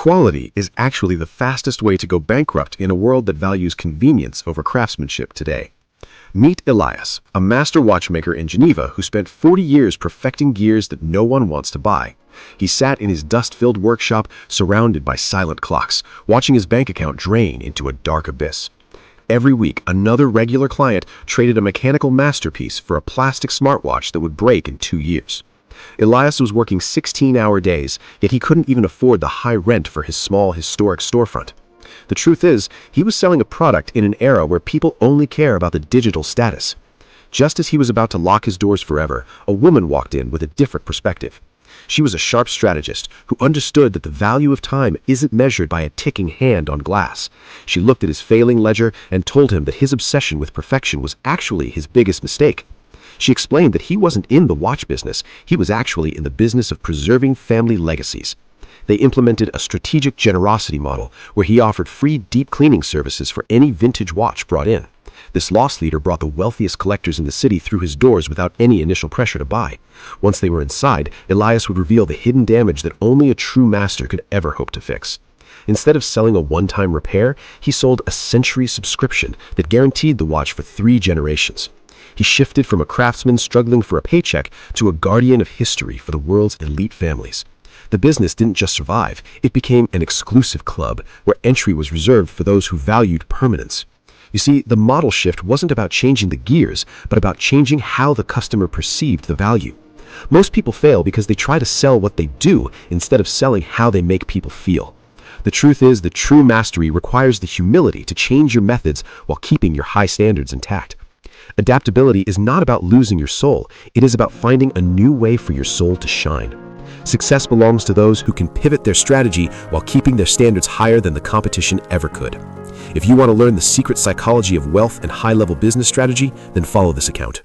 Quality is actually the fastest way to go bankrupt in a world that values convenience over craftsmanship today. Meet Elias, a master watchmaker in Geneva who spent 40 years perfecting gears that no one wants to buy. He sat in his dust-filled workshop, surrounded by silent clocks, watching his bank account drain into a dark abyss. Every week, another regular client traded a mechanical masterpiece for a plastic smartwatch that would break in 2 years. Elias was working 16-hour days, yet he couldn't even afford the high rent for his small, historic storefront. The truth is, he was selling a product in an era where people only care about the digital status. Just as he was about to lock his doors forever, a woman walked in with a different perspective. She was a sharp strategist who understood that the value of time isn't measured by a ticking hand on glass. She looked at his failing ledger and told him that his obsession with perfection was actually his biggest mistake. She explained that he wasn't in the watch business, he was actually in the business of preserving family legacies. They implemented a strategic generosity model where he offered free deep cleaning services for any vintage watch brought in. This loss leader brought the wealthiest collectors in the city through his doors without any initial pressure to buy. Once they were inside, Elias would reveal the hidden damage that only a true master could ever hope to fix. Instead of selling a one-time repair, he sold a century subscription that guaranteed the watch for 3 generations. He shifted from a craftsman struggling for a paycheck to a guardian of history for the world's elite families. The business didn't just survive, it became an exclusive club where entry was reserved for those who valued permanence. You see, the model shift wasn't about changing the gears, but about changing how the customer perceived the value. Most people fail because they try to sell what they do instead of selling how they make people feel. The truth is, the true mastery requires the humility to change your methods while keeping your high standards intact. Adaptability is not about losing your soul, it is about finding a new way for your soul to shine. Success belongs to those who can pivot their strategy while keeping their standards higher than the competition ever could. If you want to learn the secret psychology of wealth and high-level business strategy, then follow this account.